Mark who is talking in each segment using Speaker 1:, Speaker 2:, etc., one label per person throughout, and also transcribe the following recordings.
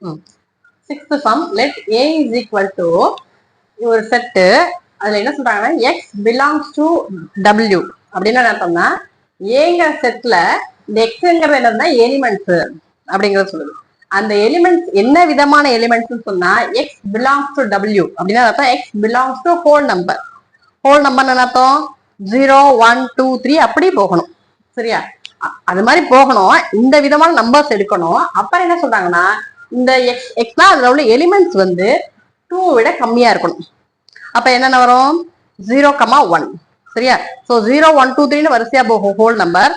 Speaker 1: Sixth sum, let A is equal to ஒரு set, அதுல என்ன சொல்றாங்கன்னா x belongs to w அப்படின்னு என்ன அர்த்தம்னா ஏங்கிற செட்ல இந்த எக்ஸ்ங்கிறது என்னன்னா எலிமெண்ட்ஸ் அப்படிங்கறத சொல்லுது. அந்த எலிமெண்ட்ஸ் என்ன விதமான எலிமெண்ட்ஸ் சொன்னா எக்ஸ் பிலாங்ஸ் டு டபிள்யூ அப்படின்னா அர்த்தம் X belongs to whole number. Whole number என்ன அர்த்தம் 0 1 2 3 அப்படி போகணும். சரியா? அது மாதிரி போகணும். இந்த விதமான நம்பர்ஸ் எடுக்கணும். அப்புறம் என்ன சொல்றாங்கன்னா இந்த எக்ஸ் எக்ஸ்னா அதுல உள்ள எலிமெண்ட்ஸ் வந்து 2 விட கம்மியா இருக்கணும். அப்ப என்னென்ன வரும் 0, 1. சரியா? சோ 0 1 2 3 வரிசையா போகும் ஹோல் நம்பர்.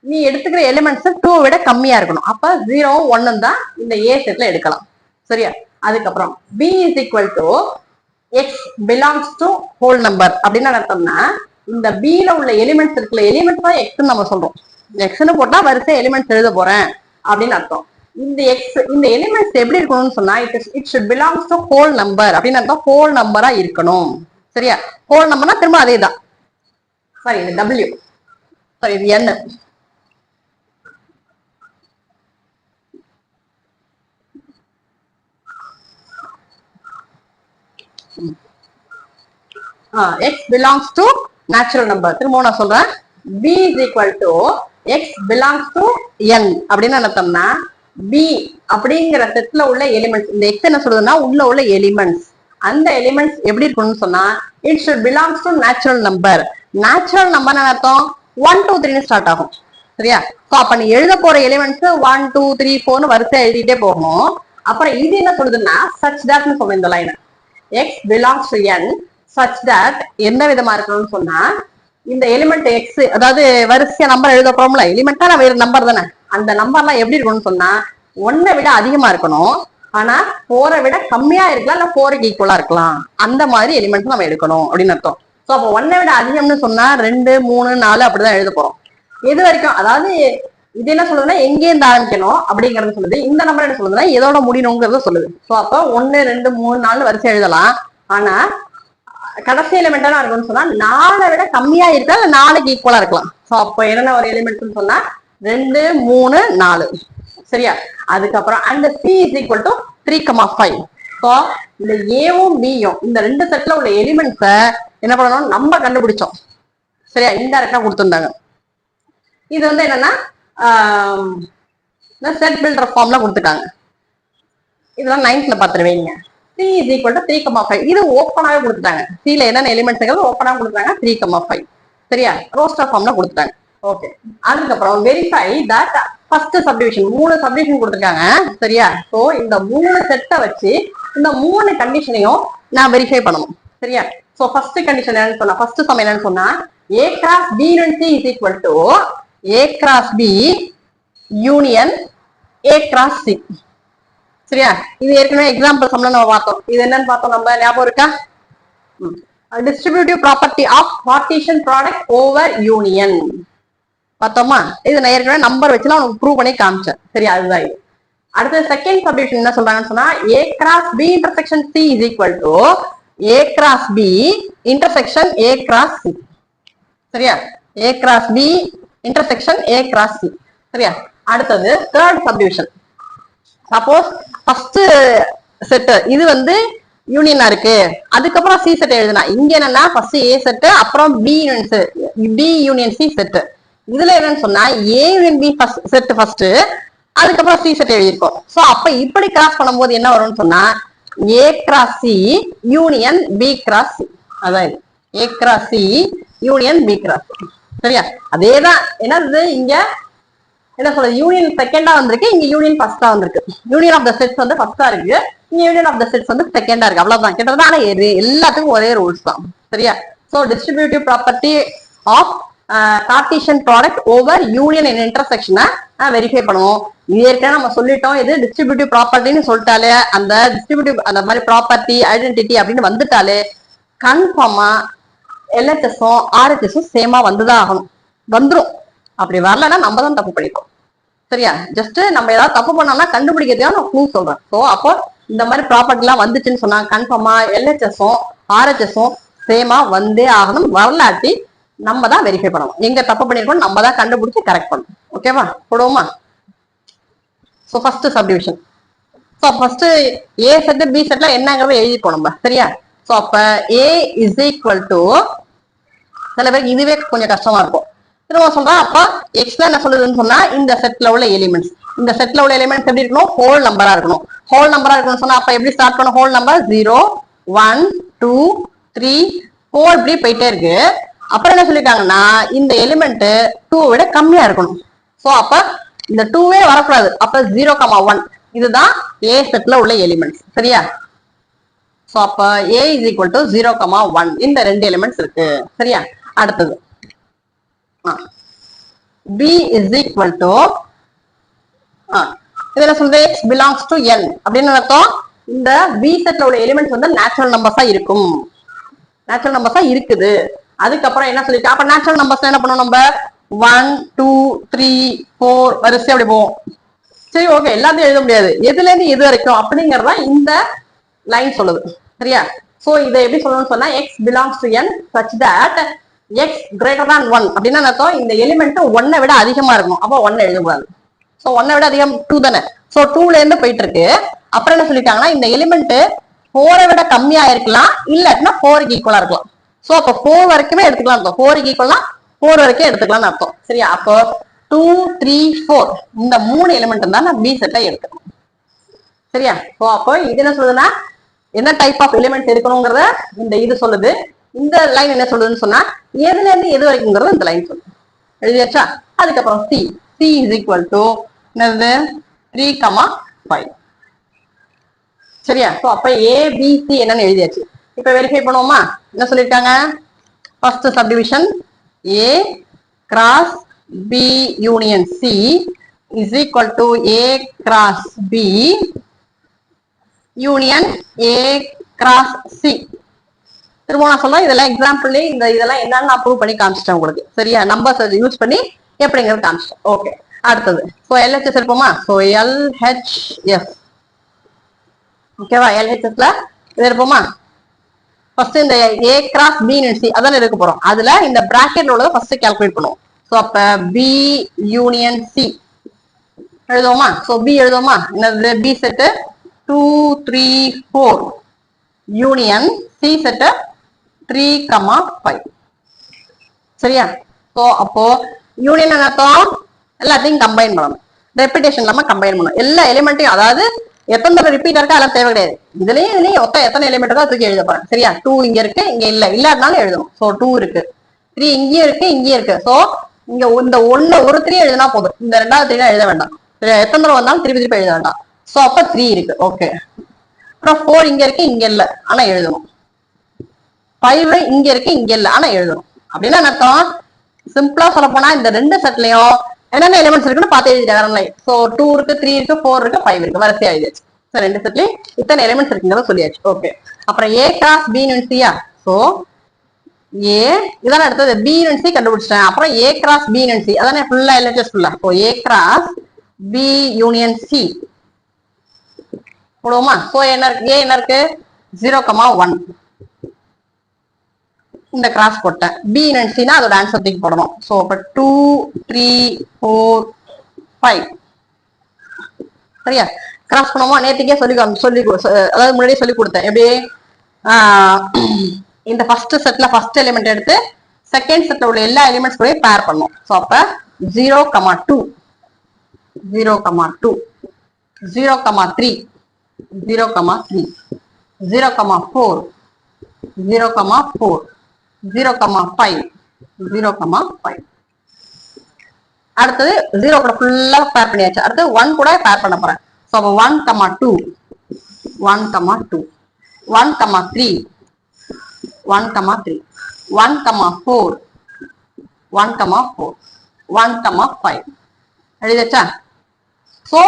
Speaker 1: நீ எடுத்துக்கிற எலிமெண்ட்ஸ் 2 விட கம்மியா இருக்கணும். அப்ப 0 1 தான் இந்த ஏ செட்ல எடுக்கலாம். சரியா? அதுக்கப்புறம் b is equal to x belongs to whole number அப்படின்னு அர்த்தம்னா இந்த b ல உள்ள எலிமெண்ட்ஸ் இருக்குல்ல, எலிமெண்ட்ஸ் தான் x நம்ம சொல்றோம். x ன்னு போட்டா வரிசை எலிமெண்ட்ஸ் எழுத போறேன் அப்படின்னு அர்த்தம். இந்த எக்ஸ் இந்த எலிமெண்ட்ஸ் எப்படி இருக்கணும்னு சொன்னா it should belongs to whole number அப்படின்னு அர்த்தம். ஹோல் நம்பரா இருக்கணும். சரியா? ஹோல் நம்பர்னா திரும்ப அதே தான். சாரி இது w, சாரி இது n. x belongs to natural number. திரும்ப நான் சொல்றேன் b is equal to x belongs to n அப்படின்னு அர்த்தம்னா b அப்படிங்கிற செட்ல உள்ள எலிமெண்ட்ஸ், இந்த x என்ன சொல்றதுன்னா உள்ள உள்ள எலிமெண்ட்ஸ், அந்த எலிமெண்ட்ஸ் எப்படி இருக்கணும்னு சொன்னா it should belongs to natural number. Natural number அர்த்தம் 1 2 3 ஸ்டார்ட் ஆகும். சரியா? சோ அப்ப நீ எழுத போற எலிமெண்ட்ஸ் 1 2 3 4 வரிசையா எழுதிட்டே போகணும். அப்புறம் இது என்ன சொல்றதுன்னா such that னு சொல்றேன் இந்த line. x belongs to n such that என்ன விதமா இருக்கணும்னு சொன்னா இந்த எலிமெண்ட் எக்ஸ், அதாவது வரிசையா நம்பர் எழுத போறோம்ல, எலிமெண்டா வேற நம்பர் தானே, அந்த நம்பர்லாம் எப்படி இருக்கணும்னு சொன்னா 1 விட அதிகமா இருக்கணும், ஆனா 4 விட கம்மியா இருக்கலாம், இல்ல 4க்கு ஈக்குவலா இருக்கலாம். அந்த மாதிரி எலிமெண்ட்ஸ் நம்ம எடுக்கணும் அப்படின்னு அர்த்தம். சோ அப்போ 1 விட அதிகம்னு சொன்னா 2 3 4 அப்படிதான் எழுத போறோம். எது வரைக்கும், அதாவது இது என்ன சொல்லுதுன்னா எங்கேருந்து ஆரம்பிக்கணும் அப்படிங்கறது சொல்லுது. இந்த நம்பர் என்ன சொல்லுதுன்னா எதோட முடியணுங்கிறத சொல்லுது. சோ அப்ப 1 2 3 4 வரிசை எழுதலாம். ஆனா கடைசி எலிமெண்டா இருக்கும்னு சொன்னா 4 விட கம்மியா இருக்கா, இல்ல 4க்கு ஈக்குவலா இருக்கலாம். சோ அப்ப என்னென்ன ஒரு எலிமெண்ட்னு சொன்னா 2 3 4. சரியா? அதுக்கப்புறம் அந்த c is equal to 3, 5. So இந்த ஏவும் பியும் இந்த ரெண்டு செட்ல உள்ள எலிமெண்ட்ஸ என்ன பண்ணணும் நம்ம கண்டுபிடிச்சோம். சரியா? இன்டைரக்டா கொடுத்துருந்தாங்க. இது வந்து என்னன்னா செட் பில்டர் ஃபார்ம்ல கொடுத்துட்டாங்க. இதெல்லாம் 9th பாத்துருவீங்க. c is equal to 3, 5. இது ஓப்பனாவே கொடுத்துட்டாங்க. c ல என்னென்ன எலிமெண்ட்ஸ் ஓப்பனா கொடுத்துட்டாங்க 3, 5. சரியா? ரோஸ்டர் ஃபார்ம்ல கொடுத்துட்டாங்க. ஓகே. அதுக்கப்புறம் verify that first subdivision, 3 subdivision கொடுத்துருக்காங்க. சரியா? சோ இந்த 3 செட்டை வச்சு இந்த 3 கண்டிஷனையும் நான் வெரிஃபை பண்ணணும். சரியா? சோ ஃபர்ஸ்ட் கண்டிஷன் என்னன்னு சொன்னா, ஃபர்ஸ்ட் சம் என்னன்னு சொன்னா a cross b union c is equal to a cross b union a cross c. சரியா? இது ஏற்கனவே எக்ஸாம்பிள் சம்ல நம்ம பார்த்தோம். இது என்னன்னு பார்த்தோம் நம்ம, ஞாபகம் இருக்கா? Distributive property of partition product over union பார்த்தோமா? இது நான் ஏற்கனவே நம்பர் வச்சுலாம் உனக்கு ப்ரூவ் பண்ணி காமிச்சேன். சரியா? அதுதான் இது. அடுத்த செகண்ட் சப்டிவிஷன் என்ன சொல்றாங்கன்னு சொன்னா a cross b intersection c is equal to a cross b intersection a cross c. சரியா? a cross b intersection a cross c. சரியா? அடுத்தது third subdivision. Suppose first set இது வந்து யூனியனா இருக்கு, அதுக்கப்புறம் சி செட் எழுதுனா இங்க என்னன்னா ஃபர்ஸ்ட் ஏ செட் அப்புறம் பி யூனியன் சி செட். இதுல என்னன்னு சொன்னா A union B set first, அதுக்கப்புறம் சி செட் எழுதிருக்கோம். சோ அப்ப இப்படி கிராஸ் பண்ணும்போது என்ன வரும்னு சொன்னா A cross C union B cross C. அதான் A cross C union B cross C. சரியா? அதேதான் என்னது, இங்க என்ன சொல்றது யூனியன் செகண்டா வந்திருக்கு, இங்க யூனியன் ஃபர்ஸ்டா வந்திருக்கு. யூனியன் ஆஃப் த செட்ஸ் வந்து ஃபர்ஸ்டா இருக்கு, இங்க யூனியன் ஆஃப் த செட்ஸ் வந்து செகண்டா இருக்கு. அவ்வளவுதான். கிட்டத்தட்ட ஆனா எல்லாத்துக்கும் ஒரே ரூல்ஸ் தான். சரியா? So distributive property of Cartesian product over union and இன்டர்செக்ஷனை வெரிஃபை பண்ணுவோம். இது ஏற்கனவே நம்ம சொல்லிட்டோம். இது டிஸ்ட்ரிபியூட்டிவ் ப்ராப்பர்ட்டின்னு சொல்லிட்டாலே, அந்த டிஸ்ட்ரிபியூட்டிவ் அந்த மாதிரி ப்ராப்பர்ட்டி ஐடென்டிட்டி அப்படின்னு வந்துட்டாலே கன்ஃபார்மா எல்ஹெச்எஸும் ஆர்ஹெச்எஸும் சேமா வந்துதான் ஆகணும். வந்துரும். அப்படி வரலன்னா நம்ம தான் தப்பு பண்ணிப்போம். சரியா? ஜஸ்ட் நம்ம ஏதாவது தப்பு பண்ணோம்னா கண்டுபிடிக்கிறதுக்காக நான் க்ளூ சொல்றேன். ஸோ அப்போ இந்த மாதிரி ப்ராப்பர்ட்டி எல்லாம் வந்துச்சுன்னு சொன்னா கன்ஃபார்மா எல்ஹெச்எஸும் ஆர்ஹெச்எஸும் சேமா வந்தே ஆகணும். வரலாட்டி நம்ம தான் வெரிஃபை பண்ணணும். எங்க தப்பு பண்ணிருக்கோம் நம்ம தான் கண்டுபிடிச்சு கரெக்ட் பண்ணணும். ஓகேவா? போடுவோமா? So first subdivision so first A set B செட்ல என்னங்கறத எழுதி போனோம் சரியா. சோ அப்ப ஏ இஸ் ஈக்குவல் டு, சில பேருக்கு இதுவே கொஞ்சம் கஷ்டமா இருக்கும். திரும்ப சொல்றேன், அப்ப எக்ஸ்ல என்ன சொல்லுதுன்னு சொன்னா இந்த செட்ல உள்ள எலிமெண்ட்ஸ், இந்த செட்ல உள்ள எலிமெண்ட்ஸ் எப்படி இருக்கணும், ஹோல் நம்பரா இருக்கணும். ஹோல் நம்பரா இருக்கணும்னு சொன்னா அப்ப எப்படி ஸ்டார்ட் பண்ணணும், ஹோல் நம்பர் 0 1 2 3 4 இப்படி போயிட்டே இருக்கு. அப்புறம் என்ன சொல்லிட்டாங்கன்னா இந்த எலிமெண்ட் 2 விட கம்மியா இருக்கணும். சோ அப்ப இந்த 2வே வரக்கூடாது. அப்ப 0,1 இதுதான் ஏ செட்ல உள்ள எலிமெண்ட்ஸ் சரியா. சோ அப்ப a is equal to 0,1 இந்த ரெண்டு எலிமெண்ட்ஸ் இருக்கு சரியா. அடுத்தது b is equal to, இதுல சொல்றது x belongs to n அப்படின்னு அர்த்தம். இந்த b செட்ல உள்ள எலிமெண்ட்ஸ் வந்து நேச்சுரல் நம்பர்ஸா இருக்கும், நேச்சுரல் நம்பர்ஸா இருக்குது. அதுக்கப்புறம் என்ன சொல்லிட்டு, அப்ப நேச்சுரல் நம்பர்ஸ் என்ன பண்ணுவோம், நம்ம 1 2 3 4 வரிசை அப்படி போவோம். சரி ஓகே, எல்லாத்தையும் எழுத முடியாது, எதுல இருந்து எது வரைக்கும் அப்படிங்கறதா இந்த லைன் சொல்லுது சரியா. சோ இதை எப்படி சொல்லணும்னு சொன்னா x belongs to n such that x greater than 1 அப்படின்னா அர்த்தம் இந்த எலிமெண்ட் 1 விட அதிகமா இருக்கும். அப்ப 1 எழுதக்கூடாது. சோ 1 விட அதிகம் 2 தானே. சோ 2ல இருந்து போயிட்டு இருக்கு. அப்புறம் என்ன சொல்லிட்டாங்கன்னா இந்த எலிமெண்ட் 4 விட கம்மியா இருக்கலாம், இல்லாட்டினா 4க்கு ஈக்குவலா இருக்கலாம். சோ அப்ப 4 வரைக்குமே எடுத்துக்கலாம். 4க்கு ஈக்குவலா 4 வரைக்கும் எடுத்துக்கலாம்னு அர்த்தம் சரியா. அப்போ 2 3 4 இந்த 3 எலிமெண்ட் தான் நான் பி செட்டை எடுத்துக்கணும் சரியா. சோ அப்போ இது என்ன சொல்லுதுன்னா என்ன டைப் ஆஃப் எலிமெண்ட் இருக்கணுங்கிறத இந்த இது சொல்லுது. இந்த லைன் என்ன சொல்லுதுன்னு சொன்னா எதுல இருந்து எது வரைக்கும்ங்கிறது இந்த லைன் சொல்லுது. எழுதியாச்சா. அதுக்கப்புறம் சி இஸ் ஈக்குவல் டு என்னது 3,5 சரியா. சோ அப்ப ஏபிசி என்னன்னு எழுதியாச்சு. இப்ப வெரிஃபை பண்ணுவோமா. என்ன சொல்லிருக்காங்க, first subdivision A cross B union C is equal to A cross B union A cross C. திரும்ப நான் சொல்றேன், இதெல்லாம் எக்ஸாம்பிள், இதெல்லாம் என்னன்னு நான் ப்ரூவ் பண்ணி காமிச்சிட்டேன் உங்களுக்கு சரியா. நம்பர்ஸ் யூஸ் பண்ணி எப்படிங்கிறது காமிச்சிட்டேன். ஓகே அடுத்தது ஸோ எல்ஹெச்எஸ் இருப்போமா. ஸோ எல்ஹெச்எஸ் ஓகேவா. எல்ஹெச்எஸ்ல இது இருப்போமா. ஃபர்ஸ்ட் இந்த ஏ கிராஸ் பி சி அதான் இருக்க போறோம். அதுல இந்த பிராக்கெட்ல உள்ளதை ஃபர்ஸ்ட் கால்குலேட் பண்ணுவோம். ஸோ அப்ப பி யூனியன் சி எழுதுவோமா. ஸோ பி எழுதுவோமா. என்னது B set 2 3 4 union C set 3,5 சரியா. ஸோ அப்போ யூனியன் அர்த்தம் எல்லாத்தையும் கம்பைன் பண்ணணும், ரெப்பிடேஷன் இல்லாம கம்பைன் பண்ணணும். எல்லா எலிமெண்ட்டையும், அதாவது எத்தனை தடவை ரிப்பீட் இருக்கா அதெல்லாம் தேவை கிடையாது. இதுலயும் மொத்தம் எத்தனை எலிமெண்ட் இருக்கோ தூக்கி எழுத போறேன் சரியா. 2 இங்க இருக்கு, இங்க இல்ல, இல்லாதனாலும் எழுதணும். ஸோ 2 இருக்கு, 3 இங்கேயும் இருக்கு, இங்கேயும் இருக்கு. ஸோ இங்க இந்த ஒரு 3 எழுதினா போதும், இந்த ரெண்டாவது 3 எழுத வேண்டாம். எத்தனை தடவை வந்தாலும் திருப்பி எழுத வேண்டாம். ஸோ அப்ப 3 இருக்கு ஓகே. அப்புறம் 4 இங்க இருக்கு, இங்க இல்ல, ஆனா எழுதணும். 5 இங்க இருக்கு, இங்க இல்ல, ஆனா எழுதணும். அப்படின்னா அர்த்தம் சிம்பிளா சொல்ல போனா இந்த ரெண்டு செட்லயும் என்னென்ன எலிமெண்ட்ஸ் இருக்குன்னு பார்த்து எழுதிட்டாங்க. சோ 2 இருக்கு, 3 இருக்கு, 4 இருக்கு, 5 இருக்கு, வரிசையா எழுதியாச்சு. சோ ரெண்டு செட்லயும் இத்தனை எலிமெண்ட்ஸ் இருக்குங்கிறத சொல்லியாச்சு ஓகே. அப்புறம் ஏ கிராஸ் பி சியா. சோ ஏ இதான அடுத்தது பி சி கண்டுபிடிச்சிட்டேன். அப்புறம் ஏ கிராஸ் பி சி அதானே ஃபுல்லா எல்ஹெச்எஸ் ஃபுல்லா. So A cross B union C போடுவோமா. சோ என்ன இருக்கு, ஏ என்ன இருக்கு 0,1 இந்த கிராஸ் போட்டேன். பி சினா அதோட ஆன்சர் தூக்கி போடணும். சோ அப்ப 2 3 4 5 சரியா. கிராஸ் பண்ணுவோமா. நேற்றுக்கே சொல்லி அதாவது முன்னாடியே சொல்லி கொடுத்தேன் எப்படி. இந்த ஃபர்ஸ்ட் செட்ல ஃபர்ஸ்ட் எலிமெண்ட் எடுத்து செகண்ட் செட்ல உள்ள எல்லா எலிமெண்ட்ஸ் கூட பேர் பண்ணும். சோ அப்ப 0,2 0,2 0,3 0,3 0,4 0,4 0,5 0,5 அடுத்தது 0 கூட ஃபுல்லா பேர் பண்ணியாச்சு. அடுத்து 1 கூட பேர் பண்ண போறேன். சோ அப்ப 1,2 1,2 1,3 1,3 1,4 1,4 1,5 எழுதியாச்சா. சோ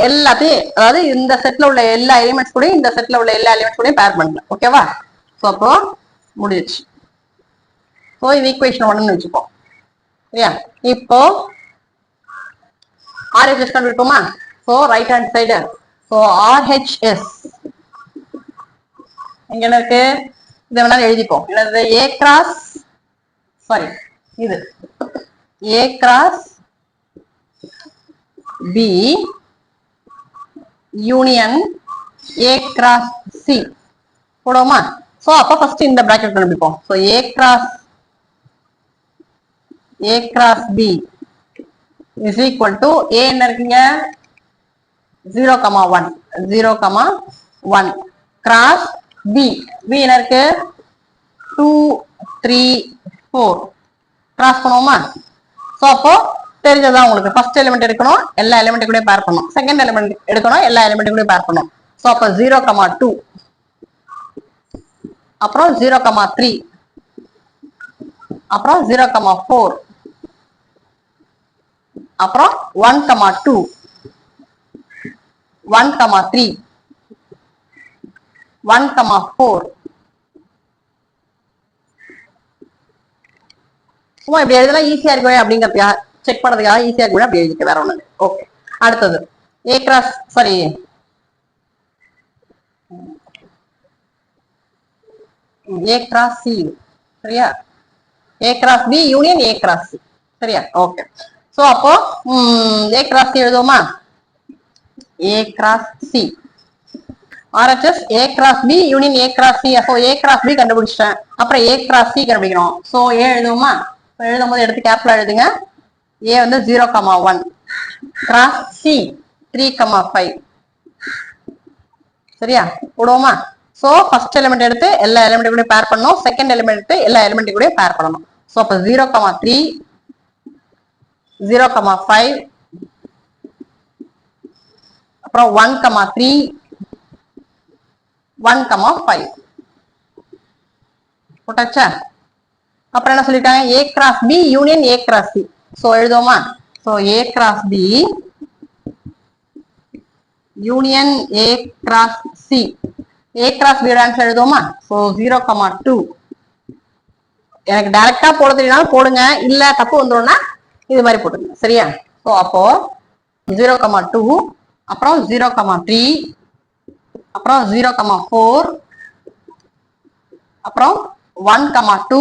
Speaker 1: எல்லாத்தையும், அதாவது இந்த செட்ல உள்ள எல்லா எலிமெண்ட்ஸ் கூட இந்த செட்ல உள்ள எல்லா எலிமெண்ட்ஸ் கூட பேர் பண்ணலாம் ஓகேவா. சோ அப்போ முடிஞ்சிச்சு. சோ இது ஈக்குவேஷன் 1ன்னு வச்சுப்போம் சரியா. இப்போ RHS கண்டுபிடிப்போமா. So right hand side. So RHS எங்க இருக்கு, இதை வேணாலும் எழுதிப்போம். என்னது ஏ கிராஸ் சாரி இது A cross B union A cross C போடுவோமா? சோ அப்ப ஃபர்ஸ்ட் இந்த பிராக்கெட் கண்டுபிடிப்போம். So A cross B is equal to A என்ன இருக்குங்க 0,1 0,1 கிராஸ் பி என்ன இருக்கு 2 3 4 கிராஸ் பண்ணுவோமா? சோ அப்போ தெரிஞ்சதா உங்களுக்கு ஃபர்ஸ்ட் எலிமெண்ட் எடுக்கணும், எல்லா எலிமெண்ட் கூட பேர் பண்ணணும். செகண்ட் எலிமெண்ட் எடுக்கணும், எல்லா எலிமெண்ட் கூட பேர் பண்ணணும். சோ அப்போ 0,2 அப்புறம் 0,3 அப்புறம் 0,4 அப்புறம் 1,2 1,3 1,4 சும்மா இப்படி எழுதலாம் ஈஸியா இருக்குவே அப்படிங்கிறதுக்காக செக் பண்ணதுக்காக ஈஸியா இருக்கு அப்படி எழுதிக்க வேற ஒண்ணு. ஓகே அடுத்தது A cross sorry A cross C சரியா? A cross B union A cross C சரியா? ஓகே சோ அப்போ ஏ கிராஸ் சி எழுதுவோமா? A cross C RHS A cross B union A cross C. அப்போ ஏ கிராஸ் பி கண்டுபிடிச்சிட்டேன், அப்புறம் A cross C கண்டுபிடிக்கணும். So A எழுதுவோமா? எழுதும் போது எடுத்து கேப்ல எழுதுங்க. ஏ வந்து 0,1 கிராஸ் சி 3,5 சரியா? போடுவோமா? சோ ஃபர்ஸ்ட் எலிமெண்ட் எடுத்து எல்லா எலிமெண்ட் கூட பேர் பண்ணணும், செகண்ட் எலிமெண்ட் எடுத்து எல்லா எலிமெண்ட் கூட பேர் பண்ணணும். சோ அப்ப 0,3 0,5 அப்புறம் 1,3 1,5 போட்டாச்சா? அப்புறம் என்ன சொல்லிட்டாங்க? A cross B union A cross C. So எழுதுவோமா? So A cross B union A cross C. A cross B answer எழுதுவோமா? சோ 0,2 எனக்கு டைரக்டா போட தெரியும் போடுங்க, இல்ல தப்பு வந்துடும்னா இது மாதிரி போட்டுங்க சரியா? சோ அப்போ 0,2 அப்புறம் 0,3 அப்புறம் 0,4 அப்புறம் 1,2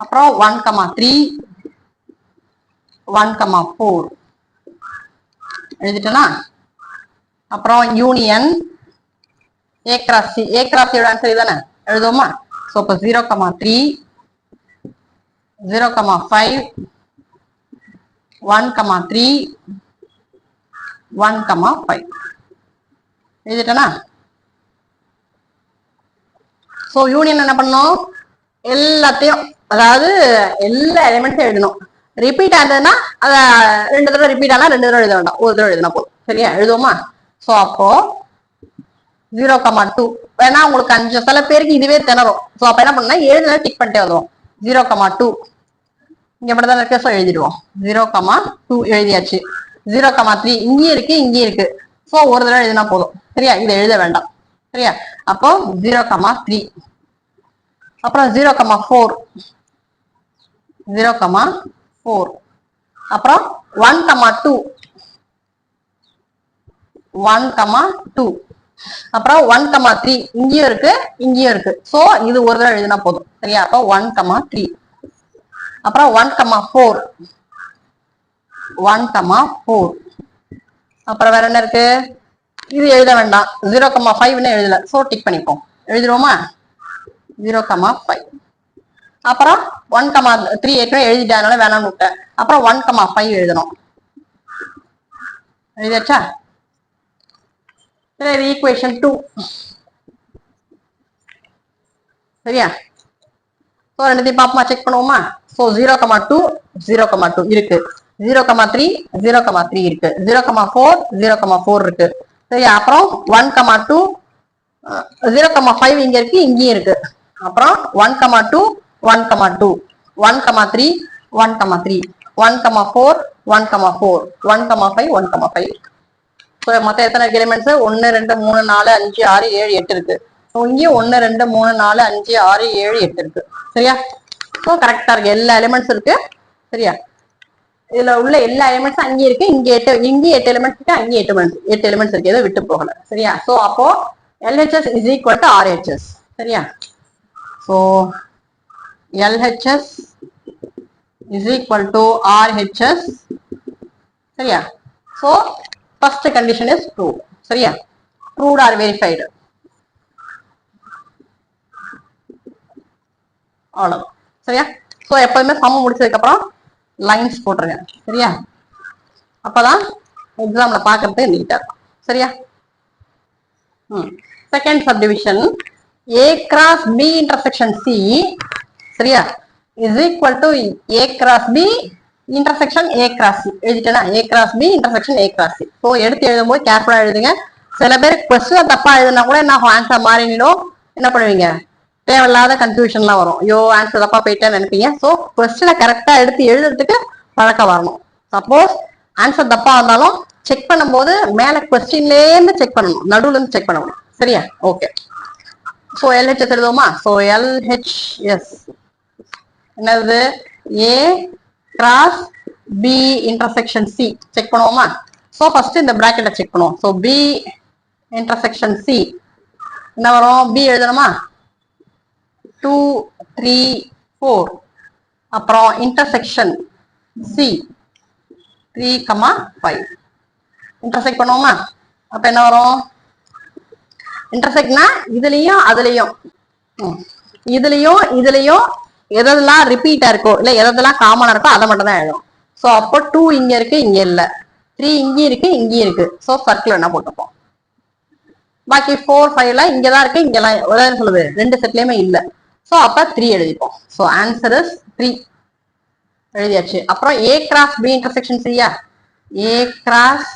Speaker 1: அப்புறம் 1,3 1,4 எழுதிட்டேனா? அப்புறம் union A cross C. A cross C answer இதுதானே? எழுதுவோமா? சோ அப்ப 0,3 0,5 1,3 1,5 எழுதிட்டேனா? சோ யூனியன் என்ன பண்ணணும்? எல்லாத்தையும் அதாவது எல்லா எலிமெண்ட்ஸும் எழுதணும். ரிப்பீட் ஆனதுன்னா அத 2 தடவை ரிப்பீட் ஆனா 2 தடவை எழுத வேண்டாம், ஒரு தடவை எழுதினா போதும் சரியா? எழுதுவோமா? சோ அப்போ 0,2 வேணா உங்களுக்கு 5 சில பேருக்கு இதுவே திணறும். சோ அப்ப என்ன பண்ணா எழுதுனா டிக் பண்ணிட்டே வருவோம். 0,2 இங்க மட்டும்தான் இருக்கு. சோ எழுதிடுவோம் 0,2 எழுதியாச்சு. 0,3 இங்கேயும் இருக்கு இங்கேயும் இருக்கு. சோ ஒரு தடவை எழுதினா போதும் சரியா? இதை எழுத வேண்டாம் சரியா? அப்போ 0,3 அப்புறம் 0,4 0,4 அப்புறம் 1,2 1,2 அப்புறம் 1,3 இங்கேயும் இருக்கு இங்கேயும் இருக்கு. சோ இது ஒரு தடவை எழுதினா போதும் சரியா? அப்போ 1,3 அப்புறம் 1,4 1,4 அப்புறம் வேற என்ன இருக்கு? இது எழுத வேண்டாம், 0,5 எழுதல. சோ டிக் பண்ணிப்போம். எழுதிடுவோமா? 0,5 அப்புறம் 1,3 ஏற்கனவே எழுதிட்டதுனால வேணாம்னு விட்டேன். அப்புறம் 1,5 எழுதணும். எழுதியாச்சா? சரி ஈக்குவேஷன் 2 சரியா? சோ ரெண்டுத்தையும் பாப்போமா? செக் பண்ணுவோமா? சோ 0,2 0,2 இருக்கு, 0,3 0,3 இருக்கு, 0,4 0,4 இருக்கு சரியா? அப்புறம் 1,2 0,5 இங்க இருக்கு இங்கேயும் இருக்கு. அப்புறம் 1,2 1,2 1,3 1,3 1,4 1,4 1,5 1,5 மொத்தம் எத்தனை எலிமெண்ட்ஸ்? 1 2 3 4 5 6 7 8 இருக்கு. இங்கேயும் 1 2 3 4 5 6 7 8 இருக்கு சரியா? ஸோ கரெக்டா இருக்கு, எல்லா எலிமெண்ட்ஸ் இருக்கு சரியா? இதுல உள்ள எல்லா எலிமெண்ட்ஸும் அங்கேயும் இருக்கு, இங்கேயும் 8 எலிமெண்ட்ஸ் இருக்கு, அங்கேயும் 8 எலிமெண்ட்ஸ் இருக்கு, எதுவும் விட்டு போகல சரியா? ஸோ அப்போ LHS is equal to RHS சரியா? So LHS is equal to RHS சரியா? So So first condition is true. சரியா? Proved or verified. அவ்வளவு. சரியா? So எப்பவுமே சம் முடிச்சதுக்கு அப்புறம் லைன்ஸ் போட்டுருங்க. சரியா? அப்பதான் எக்ஸாம்ல பாக்குறதுக்கு நீட்டா இருக்கும். சரியா? Second subdivision A cross B intersection C, சரியா, is equal to A cross B intersection A cross C. எழுதிட்டேனா? A cross B intersection A cross C. So எடுத்து எழுதும்போது கேர்ஃபுல்லா எழுதுங்க. சில பேர் கொஸ்டின் தப்பா எழுதுனா கூட என்ன ஆன்சர் மாறிடும், என்ன பண்ணுவீங்க, தேவையில்லாத கன்ஃபியூஷன்லாம் வரும். ஐயோ ஆன்சர் தப்பா போயிட்டேன்னு நினைப்பீங்க. ஸோ கொஸ்டினை கரெக்டா எடுத்து எழுதுறதுக்கு பழக்கம் வரணும். சப்போஸ் ஆன்சர் தப்பா இருந்தாலும் செக் பண்ணும்போது மேல கொஸ்டின்லேருந்து செக் பண்ணணும், நடுவுல இருந்து செக் பண்ணணும். சரியா? ஓகே. ஸோ LHS எழுதுவோமா? ஸோ LHS என்னது? A cross B intersection C check பண்ணுவோமா? ஸோ ஃபர்ஸ்ட் இந்த பிராக்கெட்டை செக் பண்ணுவோம். ஸோ B இன்டர்செக்ஷன் C என்ன வரும்? B எழுதணுமா? 2 3 4 அப்புறம் இன்டர்செக்ஷன் C 3, 5 இன்டர்செக்ட் பண்ணுவோமா? அப்ப என்ன வரும்? இன்டர்செக்ட்னா இதுலயும் அதுலயும் இதுலயும் எதெல்லாம் ரிப்பீட்டா இருக்கோ இல்ல எதெல்லாம் காமனா இருக்கோ அதை மட்டும் தான் எழுதும். சோ அப்போ 2 இங்க இருக்கு, இங்க இல்ல. 3 இங்க இருக்கு, இங்கேயும் இருக்கு. சோ சர்க்கிள் என்ன போட்டுப்போம். பாக்கி 4 5 இங்கதான் இருக்கு, இங்கெல்லாம் ஒரே சொல்லுது ரெண்டு செட்லயுமே இல்ல. சோ அப்ப 3 எழுதிப்போம். சோ ஆன்சர் இஸ் 3 எழுதியாச்சு. அப்புறம் A cross B intersection chia? A cross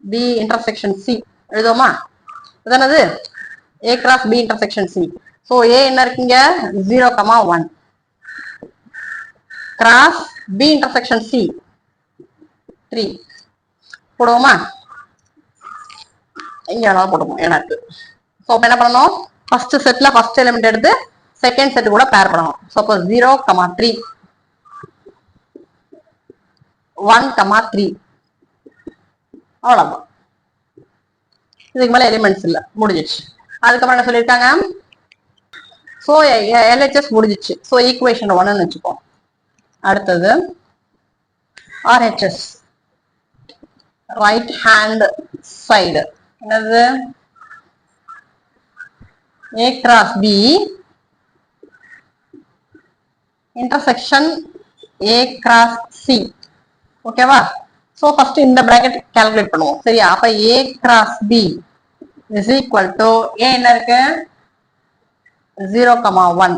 Speaker 1: B intersection C எழுதுவோமா? அதானது A cross B intersection C. So A என்ன இருக்குங்க? 0, 1 கிராஸ் B இன்டர்செக்ஷன் C 3 போடுவோமா? இங்க வேணாலும் போடுவோம், ஏன்னா இருக்கு. சோ என்ன பண்ணணும்? ஃபர்ஸ்ட் செட்ல ஃபர்ஸ்ட் எலிமெண்ட் எடுத்து செகண்ட் செட் கூட பேர் பண்ணணும். சப்போஸ் 0, 3 1, 3 அவ்வளவுதான். இதுக்கு மேல எலிமெண்ட்ஸ் இல்ல, முடிஞ்சிச்சு. அதுக்கப்புறம் என்ன சொல்லியிருக்காங்க? சோ LHS முடிஞ்சிச்சு. சோ ஈக்குவேஷன் 1ன்னு வச்சுப்போம். அடுத்தது RHS ரைட் ஹேண்ட் சைடு என்னது? A cross B intersection A cross C. ஓகேவா? சோ ஃபர்ஸ்ட் இந்த பிராக்கெட் கால்குலேட் பண்ணுவோம். சரியா? அப்ப A cross B is equal to A என்ன இருக்கு? 0, 1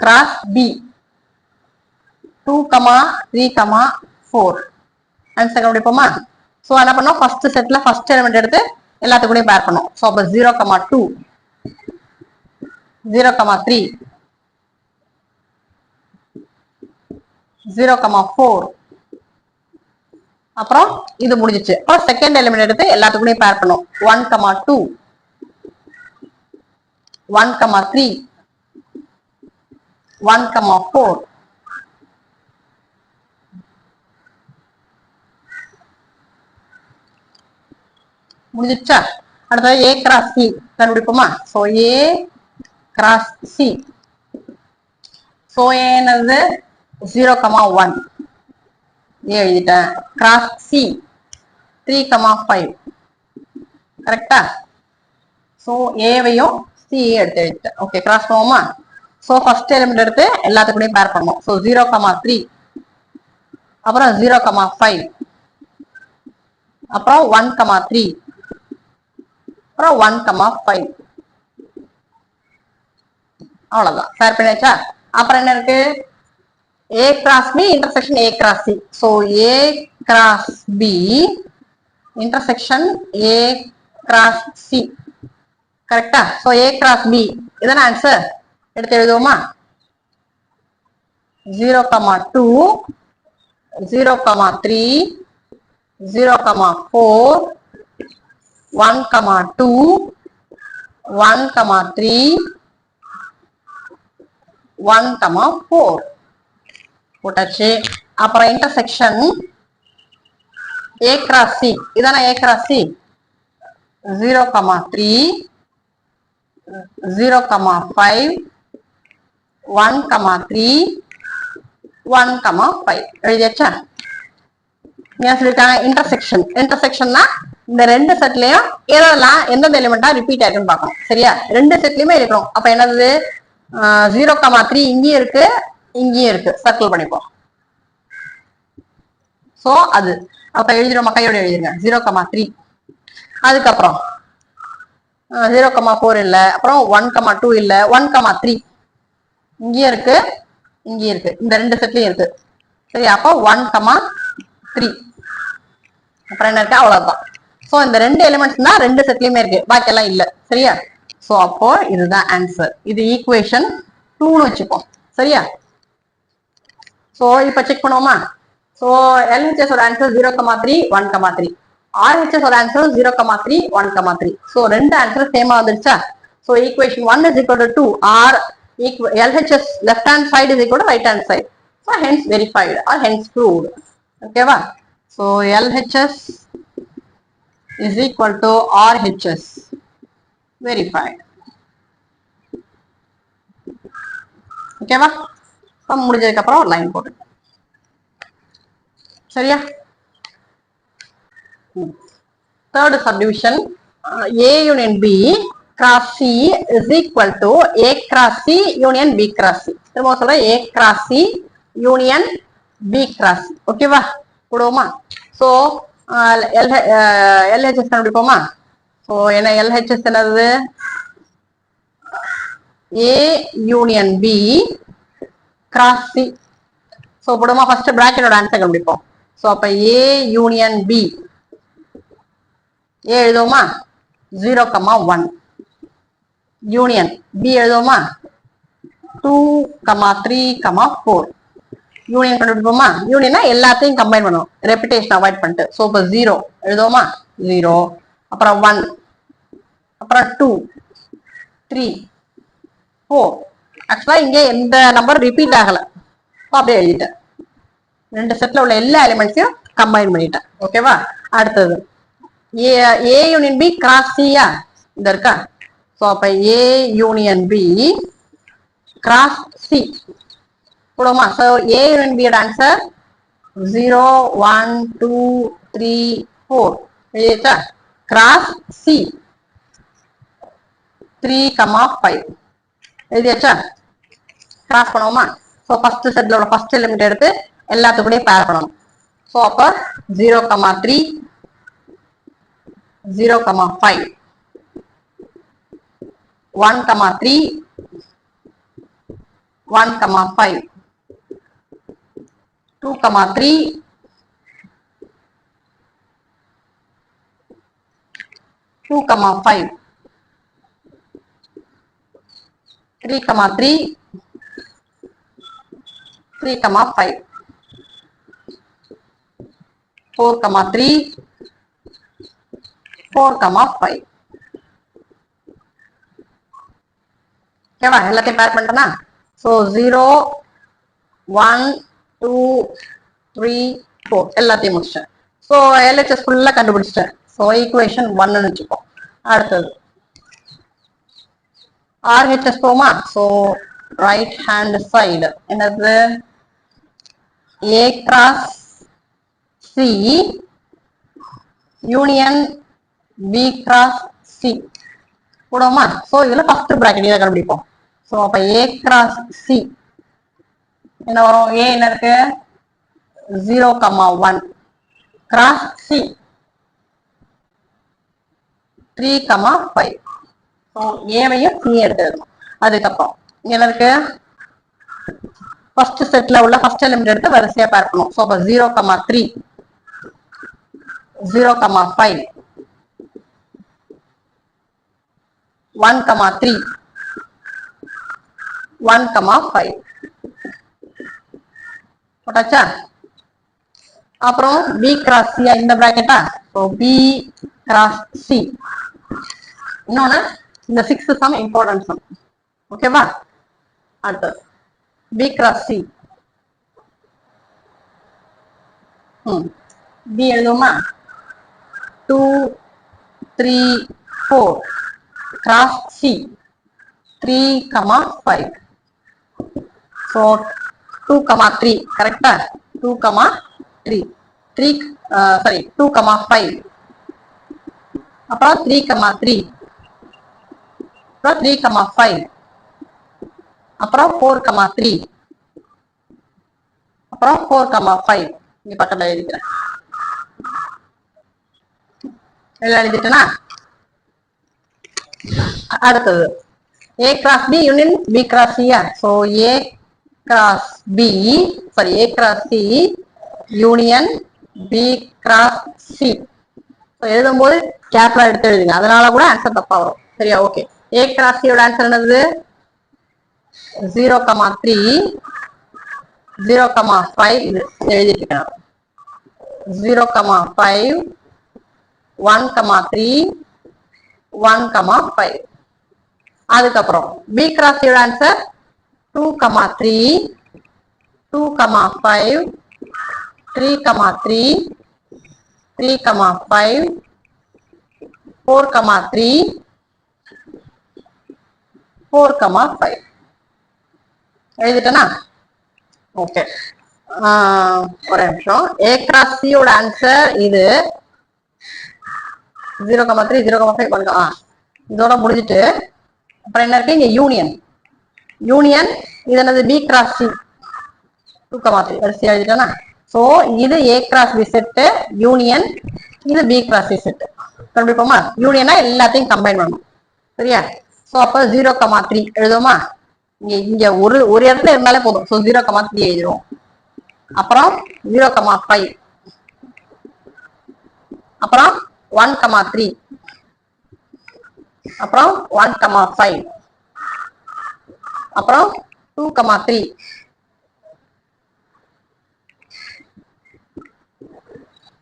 Speaker 1: கிராஸ் B 2, 3, 4 ஆன்சர் கண்டுபிடிப்போமா? சோ என்ன பண்ணோம்? ஃபர்ஸ்ட் செட்ல ஃபர்ஸ்ட் எலிமெண்ட் எடுத்து எல்லாத்துக்கூடயும் பேர் பண்ணோம். சோ அப்ப 0, 2 0, 3 0, 4 அப்புறம் இது முடிஞ்சிச்சு. அப்புறம் செகண்ட் எலிமெண்ட் எடுத்து எல்லாத்துக்கூடயும் பேர் பண்ணோம். 1, 2 1, 3 1, 4 முடிஞ்சிச்சா? அடுத்தது A கிராஸ் C கண்டுபிடிப்போமா? So A cross C. So A என்னது? 0, 1 A எழுதிட்டேன். கிராஸ் C 3, 5 கரெக்டா? சோ ஏவையும் C எடுத்து எழுதிட்டேன். ஓகே, கிராஸ் பண்ணுவோமா? சோ ஃபர்ஸ்ட் எலிமெண்ட் எடுத்து எல்லாத்துக்கூடயும் பேர் பண்ணுவோம். சோ 0, 3 அப்புறம் 0, 5 அப்புறம் 1, 3 அப்புறம் 1, 5 அவ்வளவுதான். பேர் பண்ணியாச்சா? அப்புறம் என்ன இருக்கு? A cross B intersection A cross C. So A cross B intersection A cross C கரெக்டா? சோ A கிராஸ் B இதான ஆன்சர். எடுத்து எழுதுவோமா? 0, 2 0, 3 0, 4 1, 2 1, 3 1, 4 போட்டாச்சு. அப்புறம் இன்டர்செக்ஷன் A கிராஸ் C இதான A கிராஸ் C 0, 3 0, 5 1, 3 1, 5 எழுதியாச்சா? ஏன் சொல்லிருக்காங்க இன்டர்செக்ஷன். இன்டர்செக்ஷன்னா இந்த ரெண்டு செட்லயும் ஏதெல்லாம் எந்தெந்த எலிமெண்டா ரிப்பீட் ஆயிருக்குன்னு பார்க்கணும். சரியா? ரெண்டு செட்லயுமே இருக்கணும். அப்ப என்னது 0,3 இங்கேயும் இருக்கு இங்கேயும் இருக்கு. சர்க்கிள் பண்ணிப்போம். சோ அது அப்ப எழுதிடுவோம், கையோட எழுதிருங்க 0,3. அதுக்கப்புறம் 0,4 இல்ல, அப்புறம் 1,2 இல்ல, 1,3 இங்கேயும் இருக்கு இங்கேயும் இருக்கு, இந்த ரெண்டு செட்லயும் இருக்கு. சரி, அப்போ 1,3 அப்புறம் என்ன இருக்கு? அவ்வளவுதான். சோ இந்த ரெண்டு எலிமெண்ட்ஸ் தான் ரெண்டு செட்லயுமே இருக்கு, பாக்கி எல்லாம் இல்ல. சரியா? சோ அப்போ இதுதான் ஆன்சர். இது ஈக்குவேஷன் 2ன்னு வச்சுப்போம். சரியா? சோ இப்ப செக் பண்ணுவோமா? சோ LHS ஓட ஆன்சர் 0,3 1,3, RHS ஓட ஆன்சர் 0,3 1,3. சோ ரெண்டு ஆன்சர் சேமா வந்துருச்சா? So equation 1 is equal to 2 or LHS left hand side is equal to right hand side. So hence verified or hence proved. Okay va? So LHS is equal to RHS, verified. Okay va? So முடிஞ்சதுக்கு அப்புறம் ஒரு line போட்டு. சரியா? Third subdivision, A union B cross C is equal to A cross C union B cross C. திரும்ப சொல்றேன், A cross C union B cross C. ஓகேவா? போடுவோமா? So LHS கண்டுபிடிப்போமா? ஸோ என்ன LHS என்னது? A union B cross C. So போடுவோமா? First பிராக்கெட்டோட answer கண்டுபிடிப்போம். ஸோ அப்ப A union B A எழுதுவோமா? 0,1 யூனியன் B எழுதுவோமா? 2,3,4 யூனியன் கண்டுபிடிப்போமா? யூனியனா எல்லாத்தையும் கம்பைன் பண்ணுவோம், ரெபிடேஷன் அவாய்ட் பண்ணிட்டு. ஸோ இப்போ 0 எழுதுவோமா? 0, அப்புறம் 1, அப்புறம் 2, 3, 4. ஆக்சுவலா இங்க எந்த நம்பர் ரிப்பீட் ஆகல, அப்படியே எழுதிட்டேன். ரெண்டு செட்ல உள்ள எல்லா எலிமெண்ட்ஸையும் கம்பைன் பண்ணிட்டேன். ஓகேவா? அடுத்தது A யூனியன் B கிராஸ் சியா இந்த இருக்கா? சோ அப்ப A union B cross C போடுமா? சோ A யூனியன் B ஓட ஆன்சர் 0, 1, 2, 3, 4 எழுதிட்டா? கிராஸ் C 3,5 எழுதியாச்சா? கிராஸ் பண்ணுவோமா? சோ ஃபர்ஸ்ட் செட்ல உள்ள ஃபர்ஸ்ட் எலிமெண்ட் எடுத்து எல்லாத்துக்கூடயும் பேர் பண்ணணும். சோ அப்ப 0,3 0,5 1,3 1,5 2,3 2,5 3,3 3,5 4,3 4,5. ஓகேவா? எல்லாத்தையும் பேர் பண்ணிட்டேனா? ஸோ 0, 1, 2, 3, 4 எல்லாத்தையும் முடிச்சிட்டேன். ஸோ LHS ஃபுல்லா கண்டுபிடிச்சிட்டேன். ஸோ ஈக்குவேஷன் 1ன்னு வச்சுப்போம். அடுத்தது RHS போமா? ஸோ ரைட் ஹேண்ட் சைடு என்னது? A cross C union B cross C போடுவோமா? சோ இதுல ஃபர்ஸ்ட் பிராக்கெட் இத கண்டுபிடிப்போம். சோ அப்ப A cross C என்ன வரும்? A என்ன இருக்கு? 0,1 cross C 3,5. சோ A-வையும் C எடுத்துக்கணும். அதுக்கப்புறம் என்ன இருக்கு? ஃபர்ஸ்ட் செட்ல உள்ள ஃபர்ஸ்ட் எலிமெண்ட் எடுத்து வரிசையா பார்க்கணும். சோ அப்ப 0,3 0,5 1,3 1,5 போட்டாச்சா? அப்புறம் B cross C இந்த பிராக்கெட்டா? So B cross C. இன்னொன்னு இந்த 6th சம் இம்பார்ட்டன்ட் சம். ஓகேவா? அடுத்து B cross C. B எழுதுமா? 2, 3, 4 cross C 3,5. So 2,3 கரெக்டா? 2,3 3 சாரி 2,5 அப்புறம் 3,3 அப்புறம் 3,5 அப்புறம் 4,3 அப்புறம் 4,5 இங்க பக்கத்துல எழுதிக்கிறேன். எல்லாம் எழுதிட்டேனா? அடுத்தது A cross B union B cross C. So A cross B, sorry, A cross C union B cross C. So எழுதும்போது கேப்ல எடுத்து எழுதுங்க, அதனால கூட ஆன்சர் தப்பா வரும். சரியா? ஓகே. A cross C யோட ஆன்சர் என்னது? 0,3 0,5 இது எழுதிருக்கேன். 0,5 1,3 1,5. அதுக்கப்புறம் B cross யோட ஆன்சர் 2,3 2,5 3,3 3,5 4,3 4,5 எழுதிட்டேனா? ஓகே. ஒரு நிமிஷம். A cross C யோட ஆன்சர் இது 0,3 0,5 பண்ணுங்க. இதோட முடிஞ்சிட்டு அப்புறம் என்ன இருக்கு இங்க? யூனியன். யூனியன் இது என்னது? B cross C 2,3 வரிசை எழுதிட்டேனா? சோ இது A cross B set, union இது B cross C செட். கண்டுபிடிப்போமா? யூனியனா எல்லாத்தையும் கம்பைன் பண்ணணும். சரியா? சோ அப்ப 0,3 எழுதுவோமா? இங்க ஒரு இடத்துல இருந்தாலே போதும். சோ 0,3 எழுதிடுவோம். அப்புறம் 0,5 அப்புறம் 1,3 அப்புறம் 1,5 அப்புறம் 2,3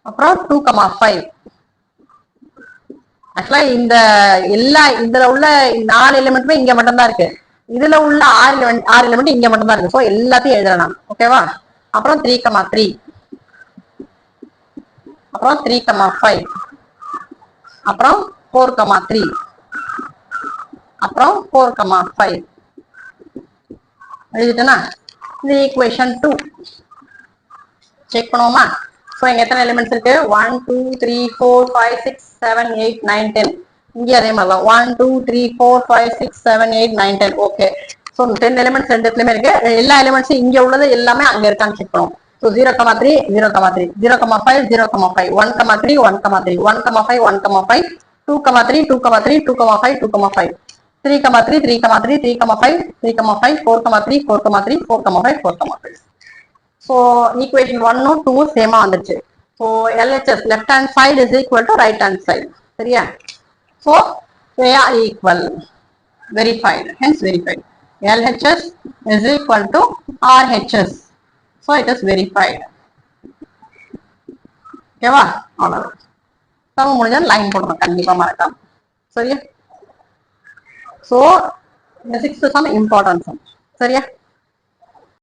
Speaker 1: அப்புறம் 2,5. ஆக்சுவலா இந்த இதுல உள்ள 4 எலிமெண்ட்டுமே இங்க மட்டும் தான் இருக்கு. இதுல உள்ள 6 எலிமெண்ட் இங்க மட்டும் தான் இருக்கு. சோ எல்லாத்தையும் எழுதலாம். ஓகேவா? அப்புறம் 3,3 அப்புறம் 3,5 அப்புறம் 4,3 அப்புறம் 4,5 எழுதிட்டேனா? இது ஈக்குவேஷன் 2. செக் பண்ணுவோமா? சோ இங்க எத்தனை எலிமெண்ட்ஸ் இருக்கு? 1 2 3 4 5 6 7 8 9 10. இங்க அதே மாதிரி தான் 1 2 3 4 5 6 7 8 9 10. ஓகே. சோ 10 எலிமெண்ட்ஸ் ரெண்டுத்துலயுமே இருக்கு. எல்லா எலிமெண்ட்ஸும் இங்க உள்ளது எல்லாமே அங்க இருக்கான்னு செக் பண்ணுவோம். So 0,3 0,3 0,5 0,5 1,3 1,3 1,5 1,5 2,3 2,3 2,5 2,5 3,3 3,3 3,5 3,5 4,3 4,3 4,5 4,5. So equation 1 and 2 same வந்துச்சு. So LHS left hand side is equal to right hand side. சரியா? So they are equal. Verified. Hence verified. LHS is equal to RHS. So it is verified. ஓகேவா? அவ்வளவுதான். சம முடிஞ்சா line போடணும் கண்டிப்பா மறக்காம. சரியா? So the 6th sum important sum. சரியா?